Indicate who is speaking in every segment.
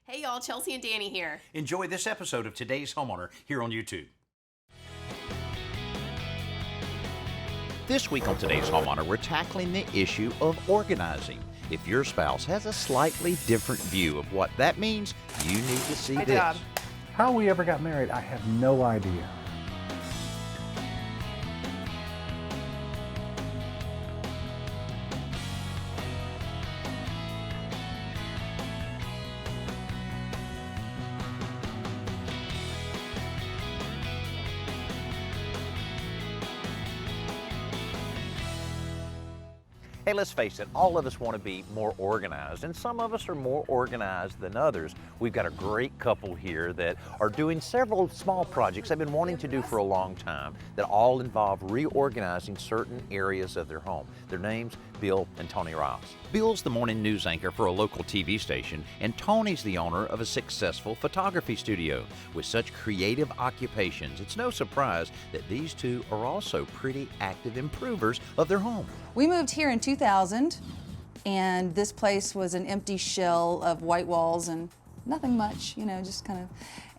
Speaker 1: Hey y'all, Chelsea and Danny here.
Speaker 2: Enjoy this episode of Today's Homeowner here on YouTube. This week on Today's Homeowner, we're tackling the issue of organizing. If your spouse has a slightly different view of what that means, you need to see
Speaker 1: Good
Speaker 2: this.
Speaker 1: job.
Speaker 3: How we ever got married, I have no idea.
Speaker 2: Hey, let's face it, all of us want to be more organized, and some of us are more organized than others. We've got a great couple here that are doing several small projects they've been wanting to do for a long time that all involve reorganizing certain areas of their home. Their names, Bill and Toni Riales. Bill's the morning news anchor for a local TV station, and Toni's the owner of a successful photography studio. With such creative occupations, it's no surprise that these two are also pretty active improvers of their home.
Speaker 4: We moved here in 2000, and this place was an empty shell of white walls and nothing much, you know, just kind of,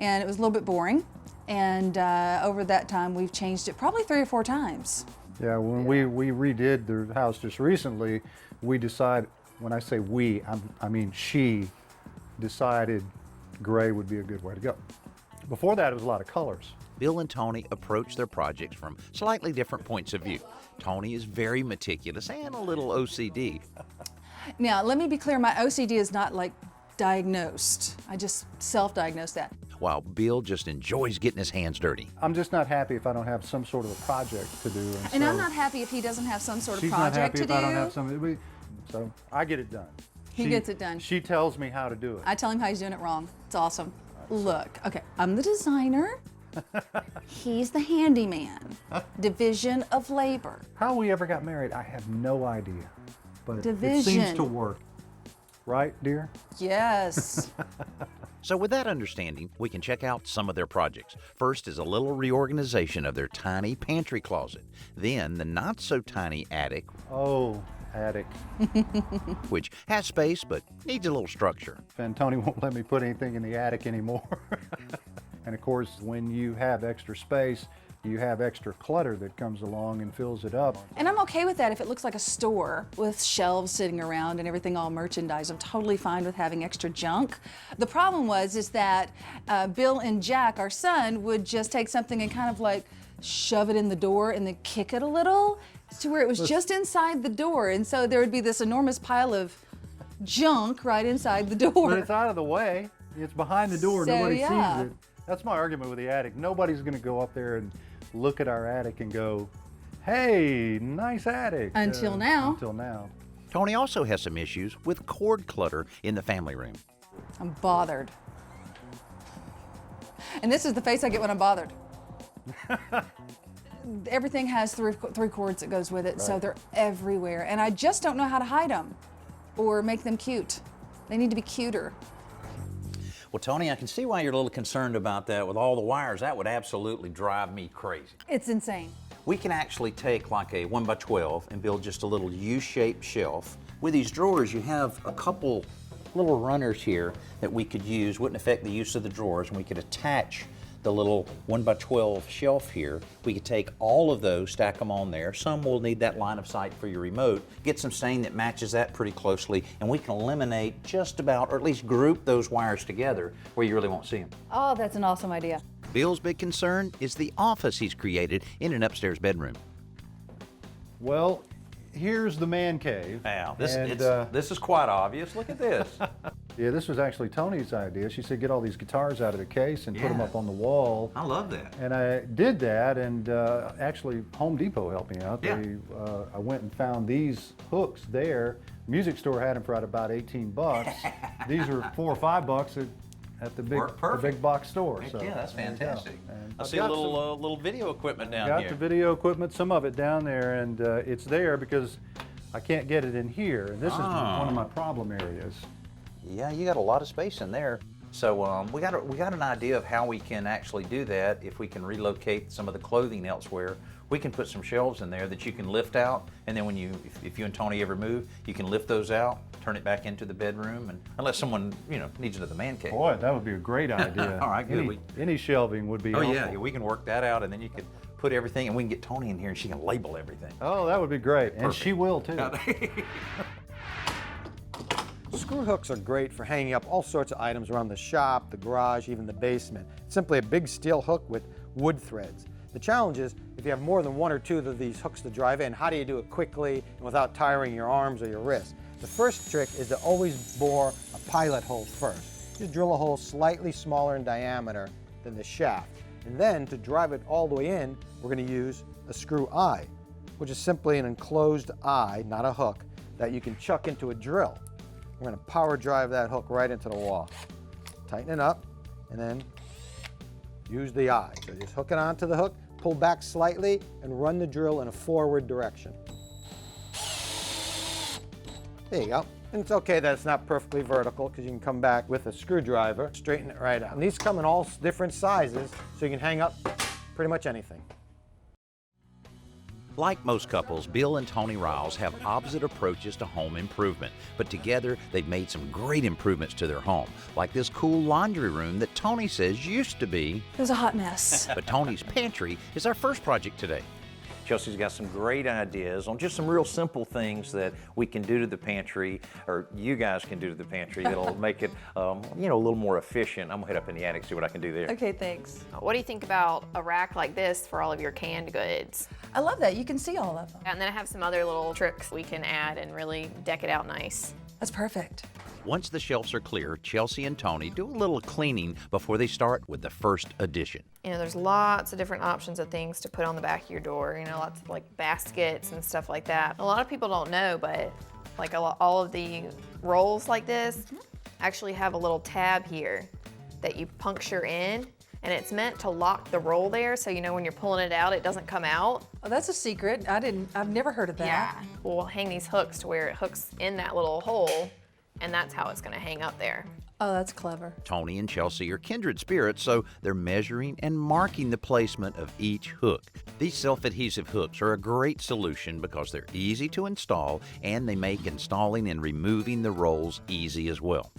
Speaker 4: and it was a little bit boring. And over that time, we've changed it probably 3 or 4 times.
Speaker 3: Yeah, when we redid the house just recently, we decided, when I say we, I mean she decided gray would be a good way to go. Before that, it was a lot of colors.
Speaker 2: Bill and Toni approach their projects from slightly different points of view. Toni is very meticulous and a little OCD.
Speaker 4: Now, let me be clear, my OCD is not like diagnosed. I just self-diagnosed that.
Speaker 2: While Bill just enjoys getting his hands dirty.
Speaker 3: I'm just not happy if I don't have some sort of a project to do.
Speaker 4: And I'm not happy if he doesn't have some sort of
Speaker 3: she's not
Speaker 4: project
Speaker 3: happy
Speaker 4: to
Speaker 3: if
Speaker 4: do.
Speaker 3: I don't have something. So I get it done.
Speaker 4: He gets it done.
Speaker 3: She tells me how to do it.
Speaker 4: I tell him how he's doing it wrong. It's awesome. Look, okay, I'm the designer. He's the handyman. Division of labor.
Speaker 3: How we ever got married, I have no idea. But it seems
Speaker 4: Division.
Speaker 3: to work. Right, dear?
Speaker 4: Yes.
Speaker 2: So with that understanding, we can check out some of their projects. First is a little reorganization of their tiny pantry closet. Then the not so tiny attic,
Speaker 3: Oh, attic.
Speaker 2: which has space but needs a little structure.
Speaker 3: And Toni won't let me put anything in the attic anymore. And of course, when you have extra space, you have extra clutter that comes along and fills it up.
Speaker 4: And I'm okay with that if it looks like a store with shelves sitting around and everything all merchandise. I'm totally fine with having extra junk. The problem is that Bill and Jack, our son, would just take something and kind of like shove it in the door and then kick it a little to where it was just inside the door. And so there would be this enormous pile of junk right inside the door.
Speaker 3: But it's out of the way. It's behind the door.
Speaker 4: So,
Speaker 3: Nobody
Speaker 4: yeah.
Speaker 3: sees it. That's my argument with the attic. Nobody's going to go up there and look at our attic and go, hey, nice attic.
Speaker 4: Until now.
Speaker 3: Until now.
Speaker 2: Toni also has some issues with cord clutter in the family room.
Speaker 4: I'm bothered. And this is the face I get when I'm bothered. Everything has three cords that goes with it, so they're everywhere. And I just don't know how to hide them or make them cute. They need to be cuter.
Speaker 2: Well, Toni, I can see why you're a little concerned about that with all the wires. That would absolutely drive me crazy.
Speaker 4: It's insane.
Speaker 2: We can actually take like a 1x12 and build just a little U-shaped shelf. With these drawers, you have a couple little runners here that we could use. Wouldn't affect the use of the drawers, and we could attach the little 1x12 shelf here. We could take all of those, stack them on there. Some will need that line of sight for your remote. Get some stain that matches that pretty closely, and we can eliminate just about, or at least group those wires together where you really won't see them.
Speaker 4: Oh, that's an awesome idea.
Speaker 2: Bill's big concern is the office he's created in an upstairs bedroom.
Speaker 3: Well, here's the man cave.
Speaker 2: Now,
Speaker 3: And,
Speaker 2: this is quite obvious. Look at this.
Speaker 3: yeah, this was actually Toni's idea. She said, get all these guitars out of the case and put them
Speaker 2: Yeah.
Speaker 3: up on the wall.
Speaker 2: I love that.
Speaker 3: And I did that, and actually Home Depot helped me out.
Speaker 2: Yeah.
Speaker 3: I went and found these hooks there. Music store had them for about 18 bucks. These are $4 or $5 at the big box store.
Speaker 2: Heck
Speaker 3: So
Speaker 2: yeah, that's
Speaker 3: there you go.
Speaker 2: fantastic.
Speaker 3: And
Speaker 2: I
Speaker 3: I've
Speaker 2: see a
Speaker 3: got
Speaker 2: little video equipment down
Speaker 3: got
Speaker 2: here.
Speaker 3: the video equipment, some of it down there, and it's there because I can't get it in here. And this is one of my problem areas.
Speaker 2: Yeah, you got a lot of space in there. So we got an idea of how we can actually do that. If we can relocate some of the clothing elsewhere, we can put some shelves in there that you can lift out, and then when if you and Toni ever move, you can lift those out, turn it back into the bedroom, and unless someone needs it at the man cave.
Speaker 3: Boy, that would be a great idea.
Speaker 2: All right, good.
Speaker 3: Any shelving would be helpful.
Speaker 2: Yeah, we can work that out, and then you could put everything, and we can get Toni in here, and she can label everything.
Speaker 3: Oh, that would be great. And
Speaker 2: Perfect.
Speaker 3: she will too.
Speaker 1: Screw hooks are great for hanging up all sorts of items around the shop, the garage, even the basement. It's simply a big steel hook with wood threads. The challenge is, if you have more than one or two of these hooks to drive in, how do you do it quickly and without tiring your arms or your wrists? The first trick is to always bore a pilot hole first. Just drill a hole slightly smaller in diameter than the shaft. And then, to drive it all the way in, we're going to use a screw eye, which is simply an enclosed eye, not a hook, that you can chuck into a drill. We're going to power drive that hook right into the wall. Tighten it up, and then use the eye. So just hook it onto the hook, pull back slightly, and run the drill in a forward direction. There you go. And it's okay that it's not perfectly vertical, because you can come back with a screwdriver, straighten it right out. And these come in all different sizes, so you can hang up pretty much anything.
Speaker 2: Like most couples, Bill and Toni Riales have opposite approaches to home improvement, but together they've made some great improvements to their home, like this cool laundry room that Toni says used to be.
Speaker 4: It was a hot mess.
Speaker 2: But Toni's pantry is our first project today. Chelsea's got some great ideas on just some real simple things that we can do to the pantry, or you guys can do to the pantry, that'll make it a little more efficient. I'm gonna head up in the attic, see what I can do there.
Speaker 4: Okay, thanks.
Speaker 5: What do you think about a rack like this for all of your canned goods?
Speaker 4: I love that. You can see all of them.
Speaker 5: And then I have some other little tricks we can add and really deck it out nice.
Speaker 4: That's perfect.
Speaker 2: Once the shelves are clear, Chelsea and Toni do a little cleaning before they start with the first addition.
Speaker 5: There's lots of different options of things to put on the back of your door, lots of like baskets and stuff like that. A lot of people don't know, but like all of the rolls like this actually have a little tab here that you puncture in, and it's meant to lock the roll there, so when you're pulling it out, it doesn't come out.
Speaker 4: Oh, that's a secret. I've never heard of that.
Speaker 5: Yeah. We'll hang these hooks to where it hooks in that little hole, and that's how it's gonna hang up there.
Speaker 4: Oh, that's clever.
Speaker 2: Toni and Chelsea are kindred spirits, so they're measuring and marking the placement of each hook. These self-adhesive hooks are a great solution because they're easy to install, and they make installing and removing the rolls easy as well.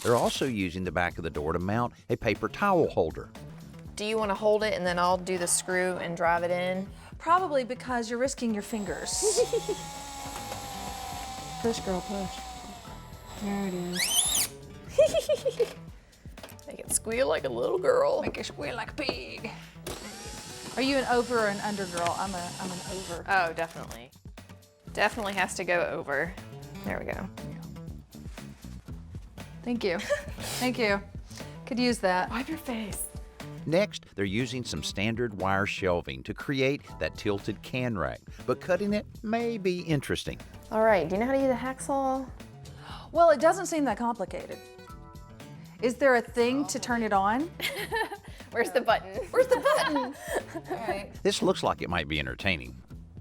Speaker 2: They're also using the back of the door to mount a paper towel holder.
Speaker 5: Do you want to hold it and then I'll do the screw and drive it in?
Speaker 4: Probably because you're risking your fingers. Push, girl, push. There it is.
Speaker 5: Make it squeal like a little girl.
Speaker 4: Make it squeal like a pig. Are you an over or an under girl? I'm an over.
Speaker 5: Oh, definitely. Definitely has to go over. There we go.
Speaker 4: Thank you. Thank you. Could use that.
Speaker 5: Wipe your face.
Speaker 2: Next, they're using some standard wire shelving to create that tilted can rack, but cutting it may be interesting.
Speaker 5: All right, do you know how to use a hacksaw?
Speaker 4: Well, it doesn't seem that complicated. Is there a thing to turn it on?
Speaker 5: Where's the button?
Speaker 4: Where's the button? All right.
Speaker 2: This looks like it might be entertaining.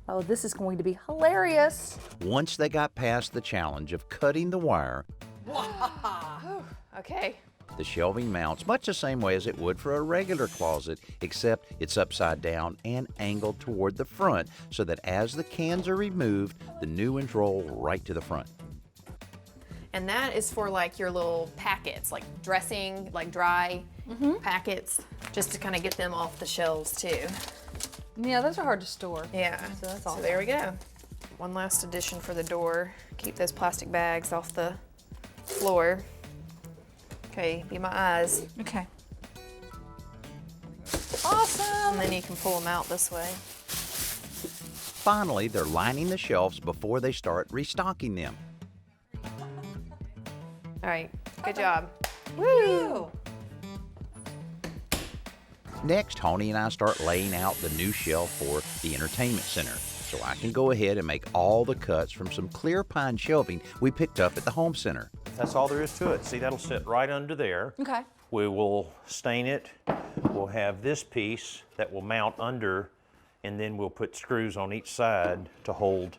Speaker 4: Oh, this is going to be hilarious.
Speaker 2: Once they got past the challenge of cutting the wire,
Speaker 5: Okay.
Speaker 2: the shelving mounts much the same way as it would for a regular closet, except it's upside down and angled toward the front so that as the cans are removed, the new ones roll right to the front.
Speaker 5: And that is for like your little packets, like dressing, like dry packets, just to kind of get them off the shelves too.
Speaker 4: Yeah, those are hard to store.
Speaker 5: Yeah,
Speaker 4: So that's
Speaker 5: so
Speaker 4: awesome.
Speaker 5: there we go. One last addition for the door. Keep those plastic bags off the floor. Okay, be my eyes.
Speaker 4: Okay.
Speaker 5: And
Speaker 4: Awesome.
Speaker 5: then you can pull them out this way.
Speaker 2: Finally, they're lining the shelves before they start restocking them.
Speaker 5: All right, good job.
Speaker 4: Woo!
Speaker 2: Next, Toni and I start laying out the new shelf for the entertainment center, so I can go ahead and make all the cuts from some clear pine shelving we picked up at the home center. That's all there is to it. See, that'll sit right under there.
Speaker 4: Okay.
Speaker 2: We will stain it. We'll have this piece that will mount under, and then we'll put screws on each side to hold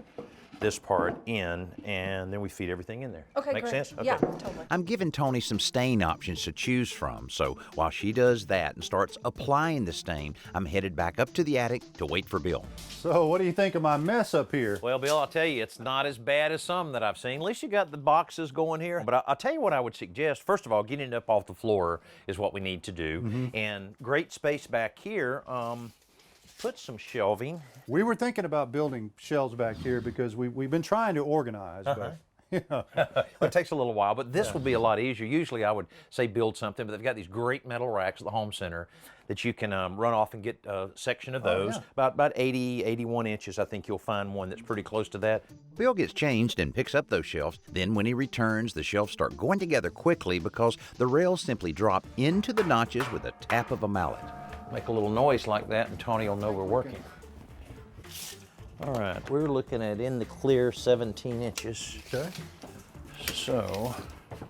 Speaker 2: this part in, and then we feed everything in there.
Speaker 4: Okay,
Speaker 2: Make
Speaker 4: great.
Speaker 2: sense? Okay.
Speaker 4: Yeah, totally.
Speaker 2: I'm giving Toni some stain options to choose from, so while she does that and starts applying the stain, I'm headed back up to the attic to wait for Bill.
Speaker 3: So what do you think of my mess up here?
Speaker 2: Well, Bill, I'll tell you, it's not as bad as some that I've seen. At least you got the boxes going here. But I'll tell you what I would suggest. First of all, getting it up off the floor is what we need to do. And great space back here. Put some shelving.
Speaker 3: We were thinking about building shelves back here because we've been trying to organize, but you know.
Speaker 2: It takes a little while, but this will be a lot easier. Usually I would say build something, but they've got these great metal racks at the home center that you can run off and get a section of those.
Speaker 3: Yeah.
Speaker 2: About 80, 81 inches, I think you'll find one that's pretty close to that. Bill gets changed and picks up those shelves. Then when he returns, the shelves start going together quickly because the rails simply drop into the notches with a tap of a mallet. Make a little noise like that and Toni will know we're working. All right, we're looking at in the clear 17 inches.
Speaker 3: Okay.
Speaker 2: So,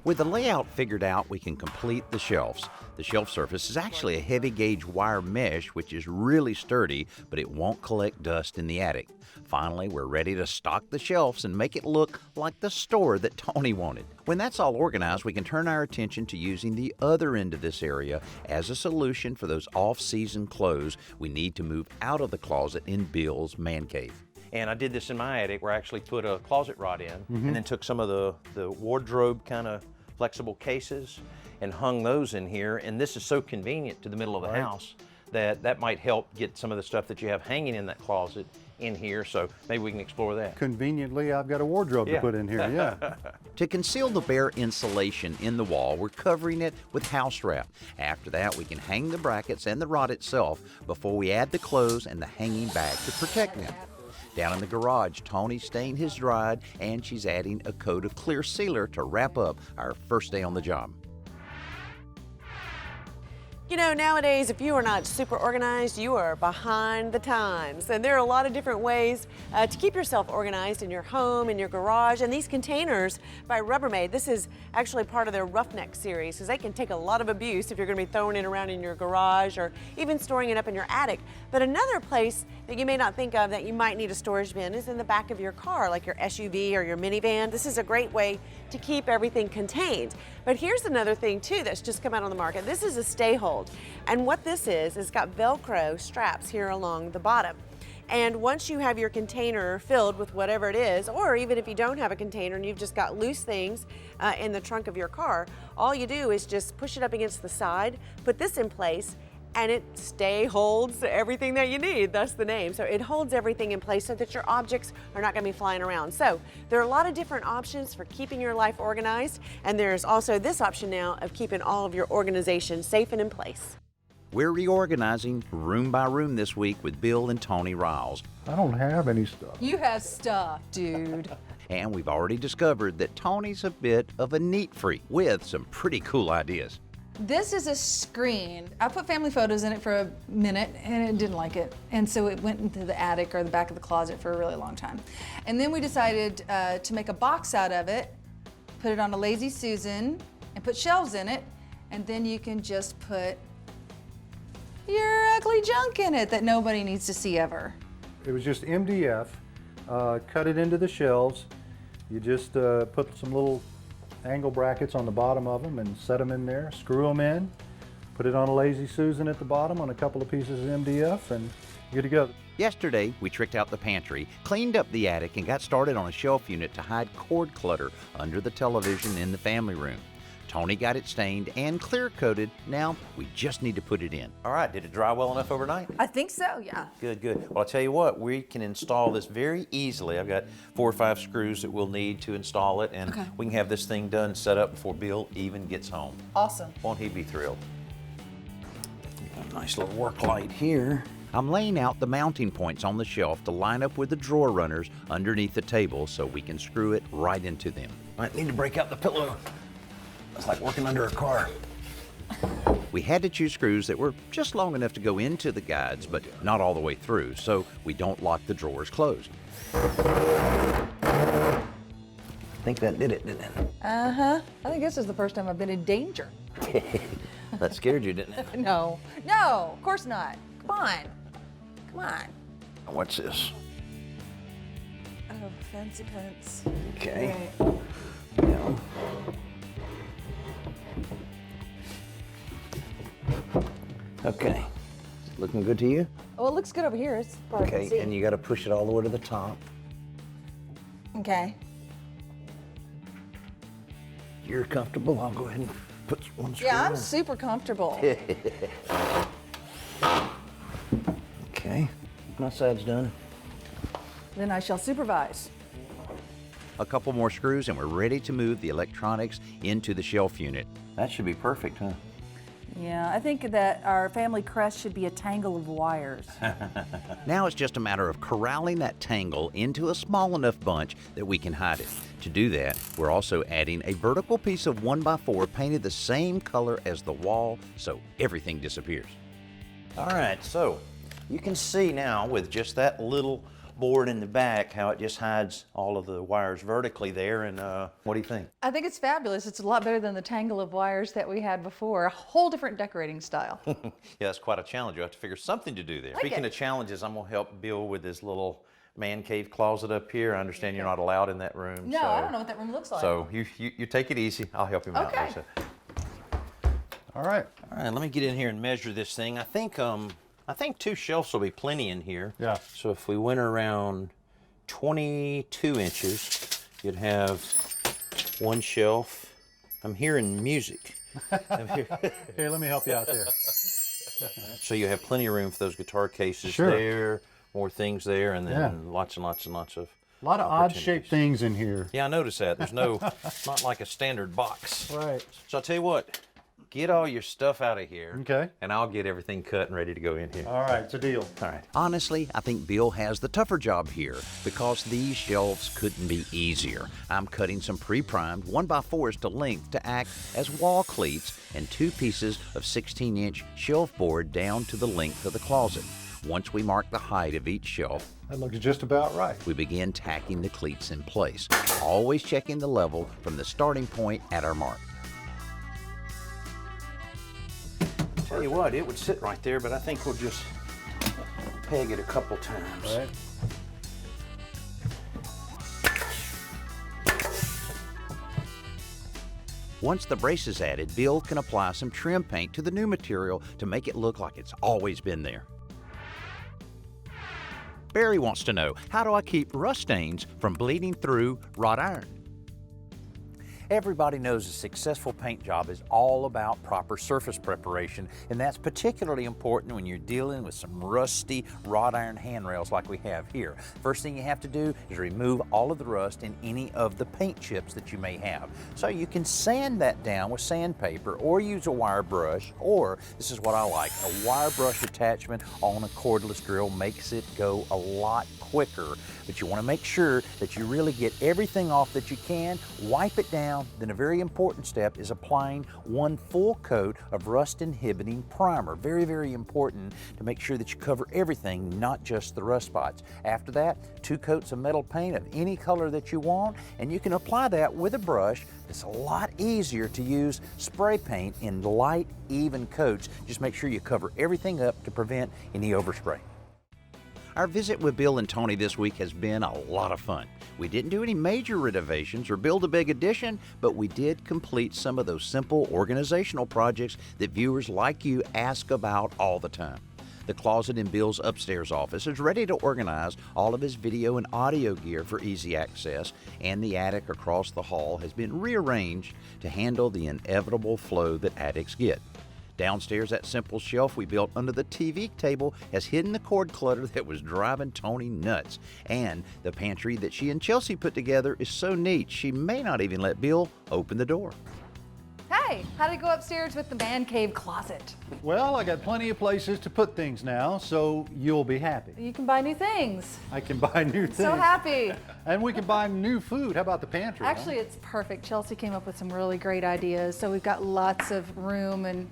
Speaker 2: with the layout figured out, we can complete the shelves. The shelf surface is actually a heavy gauge wire mesh, which is really sturdy, but it won't collect dust in the attic. Finally, we're ready to stock the shelves and make it look like the store that Toni wanted. When that's all organized, we can turn our attention to using the other end of this area as a solution for those off-season clothes we need to move out of the closet in Bill's man cave. And I did this in my attic where I actually put a closet rod in and then took some of the wardrobe kind of flexible cases and hung those in here. And this is so convenient to the middle of the house that might help get some of the stuff that you have hanging in that closet in here. So maybe we can explore that.
Speaker 3: Conveniently, I've got a wardrobe to put in here, yeah.
Speaker 2: To conceal the bare insulation in the wall, we're covering it with house wrap. After that, we can hang the brackets and the rod itself before we add the clothes and the hanging bag to protect them. Down in the garage, Toni's stain has dried and she's adding a coat of clear sealer to wrap up our first day on the job.
Speaker 6: You know, nowadays, if you are not super organized, you are behind the times. And there are a lot of different ways to keep yourself organized in your home, in your garage. And these containers by Rubbermaid, this is actually part of their Roughneck series, because they can take a lot of abuse if you're going to be throwing it around in your garage or even storing it up in your attic. But another place that you may not think of that you might need a storage bin is in the back of your car, like your SUV or your minivan. This is a great way to keep everything contained. But here's another thing too that's just come out on the market. This is a stay hold. And what this is, it's got Velcro straps here along the bottom. And once you have your container filled with whatever it is, or even if you don't have a container and you've just got loose things in the trunk of your car, all you do is just push it up against the side, put this in place, and it holds everything that you need. That's the name. So it holds everything in place so that your objects are not going to be flying around. So there are a lot of different options for keeping your life organized, and there's also this option now of keeping all of your organization safe and in place.
Speaker 2: We're reorganizing room by room this week with Bill and Toni Riales.
Speaker 3: I don't have any stuff.
Speaker 4: You have stuff, dude.
Speaker 2: And we've already discovered that Toni's a bit of a neat freak with some pretty cool ideas.
Speaker 4: This is a screen. I put family photos in it for a minute and it didn't like it. And so it went into the attic or the back of the closet for a really long time. And then we decided to make a box out of it, put it on a Lazy Susan and put shelves in it. And then you can just put your ugly junk in it that nobody needs to see ever.
Speaker 3: It was just MDF, cut it into the shelves. You just put some little angle brackets on the bottom of them and set them in there, screw them in, put it on a Lazy Susan at the bottom on a couple of pieces of MDF, and good to go.
Speaker 2: Yesterday, we tricked out the pantry, cleaned up the attic, and got started on a shelf unit to hide cord clutter under the television in the family room. Toni got it stained and clear coated. Now we just need to put it in. All right, did it dry well enough overnight?
Speaker 4: I think so, yeah.
Speaker 2: Good, good. Well, I'll tell you what, we can install this very easily. I've got 4 or 5 screws that we'll need to install it, and we can have this thing done, set up before Bill even gets home.
Speaker 4: Awesome.
Speaker 2: Won't he be thrilled? Got a nice little work light here. I'm laying out the mounting points on the shelf to line up with the drawer runners underneath the table so we can screw it right into them. Might need to break out the pillow. It's like working under a car. We had to choose screws that were just long enough to go into the guides, but not all the way through, so we don't lock the drawers closed. I think that did it, didn't it?
Speaker 4: Uh-huh. I think this is the first time I've been in danger.
Speaker 2: That scared you, didn't it?
Speaker 4: No, of course not. Come on.
Speaker 2: What's this?
Speaker 4: fancy pants.
Speaker 2: Okay.
Speaker 4: Right.
Speaker 2: Yeah. Okay. Looking good to you?
Speaker 4: Oh, it looks good over here. It's far I can
Speaker 2: Okay,
Speaker 4: see.
Speaker 2: and you got to push it all the way to the top.
Speaker 4: Okay.
Speaker 2: You're comfortable? I'll go ahead and put one screw
Speaker 4: Yeah, I'm
Speaker 2: in.
Speaker 4: super comfortable.
Speaker 2: Okay, my side's done.
Speaker 4: Then I shall supervise.
Speaker 2: A couple more screws and we're ready to move the electronics into the shelf unit. That should be perfect, huh?
Speaker 4: Yeah, I think that our family crest should be a tangle of wires.
Speaker 2: Now it's just a matter of corralling that tangle into a small enough bunch that we can hide it. To do that, we're also adding a vertical piece of 1x4 painted the same color as the wall so everything disappears. All right, so you can see now with just that little board in the back how it just hides all of the wires vertically there, and what do you think?
Speaker 4: I think it's fabulous. It's a lot better than the tangle of wires that we had before. A whole different decorating style.
Speaker 2: Yeah, that's quite a challenge. You have to figure something to do there. Speaking of challenges, I'm gonna help Bill with his little man cave closet up here. I understand you're not allowed in that room.
Speaker 4: No,
Speaker 2: so,
Speaker 4: I don't know what that room looks like.
Speaker 2: So you take it easy. I'll help him out.
Speaker 4: Okay.
Speaker 2: Lisa.
Speaker 3: All right.
Speaker 2: All right, let me get in here and measure this thing. I think 2 shelves will be plenty in here.
Speaker 3: Yeah.
Speaker 2: So if we went around 22 inches, you'd have 1 shelf. I'm hearing music.
Speaker 3: Here, let me help you out there.
Speaker 2: So you have plenty of room for those guitar cases
Speaker 3: Sure.
Speaker 2: there, more things there, and then
Speaker 3: Yeah.
Speaker 2: lots and lots and lots of
Speaker 3: A lot of odd-shaped things in here.
Speaker 2: Yeah, I noticed that. There's no, it's not like a standard box.
Speaker 3: Right.
Speaker 2: So I'll tell you what, get all your stuff out of here.
Speaker 3: Okay.
Speaker 2: And I'll get everything cut and ready to go in here.
Speaker 3: All right, it's a deal.
Speaker 2: All right. Honestly, I think Bill has the tougher job here because these shelves couldn't be easier. I'm cutting some pre-primed 1x4s to length to act as wall cleats and 2 pieces of 16-inch shelf board down to the length of the closet. Once we mark the height of each shelf,
Speaker 3: That looks just about right.
Speaker 2: we begin tacking the cleats in place, always checking the level from the starting point at our mark. Tell you what, it would sit right there, but I think we'll just peg it a couple times.
Speaker 3: Right.
Speaker 2: Once the brace is added, Bill can apply some trim paint to the new material to make it look like it's always been there. Barry wants to know, how do I keep rust stains from bleeding through wrought iron? Everybody knows a successful paint job is all about proper surface preparation, and that's particularly important when you're dealing with some rusty wrought iron handrails like we have here. First thing you have to do is remove all of the rust and any of the paint chips that you may have. So you can sand that down with sandpaper or use a wire brush, or this is what I like, a wire brush attachment on a cordless drill makes it go a lot quicker, but you want to make sure that you really get everything off that you can, wipe it down. Then a very important step is applying 1 full coat of rust inhibiting primer. Very, very important to make sure that you cover everything, not just the rust spots. After that, 2 coats of metal paint of any color that you want, and you can apply that with a brush. It's a lot easier to use spray paint in light, even coats. Just make sure you cover everything up to prevent any overspray. Our visit with Bill and Toni this week has been a lot of fun. We didn't do any major renovations or build a big addition, but we did complete some of those simple organizational projects that viewers like you ask about all the time. The closet in Bill's upstairs office is ready to organize all of his video and audio gear for easy access, and the attic across the hall has been rearranged to handle the inevitable flow that attics get. Downstairs, that simple shelf we built under the TV table has hidden the cord clutter that was driving Toni nuts. And the pantry that she and Chelsea put together is so neat, she may not even let Bill open the door.
Speaker 4: Hey, how to go upstairs with the man cave closet?
Speaker 3: Well, I got plenty of places to put things now, so you'll be happy.
Speaker 4: You can buy new things.
Speaker 3: I can buy new things.
Speaker 4: So happy.
Speaker 3: And we can buy new food. How about the pantry? huh?
Speaker 4: Actually, it's perfect. Chelsea came up with some really great ideas. So we've got lots of room and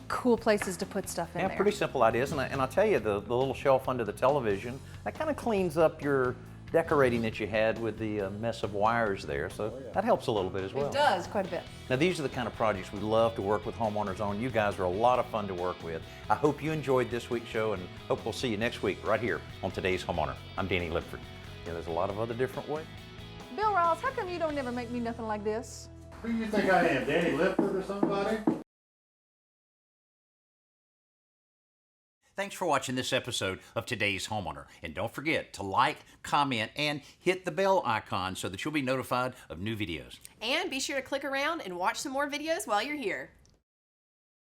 Speaker 4: cool places to put stuff in
Speaker 2: Yeah,
Speaker 4: there.
Speaker 2: pretty simple ideas, and I'll tell you, the little shelf under the television, that kind of cleans up your decorating that you had with the mess of wires there, so that helps a little bit as well.
Speaker 4: It does, quite a bit.
Speaker 2: Now these are the kind of projects we love to work with homeowners on. You guys are a lot of fun to work with. I hope you enjoyed this week's show and hope we'll see you next week right here on today's Homeowner. I'm Danny Lipford. Yeah, there's a lot of other different ways.
Speaker 4: Bill Riales, how come you don't ever make me nothing like this?
Speaker 3: Who do you think I am, Danny Lipford or somebody?
Speaker 7: Thanks for watching this episode of Today's Homeowner. And don't forget to like, comment, and hit the bell icon so that you'll be notified of new videos.
Speaker 8: And be sure to click around and watch some more videos while you're here.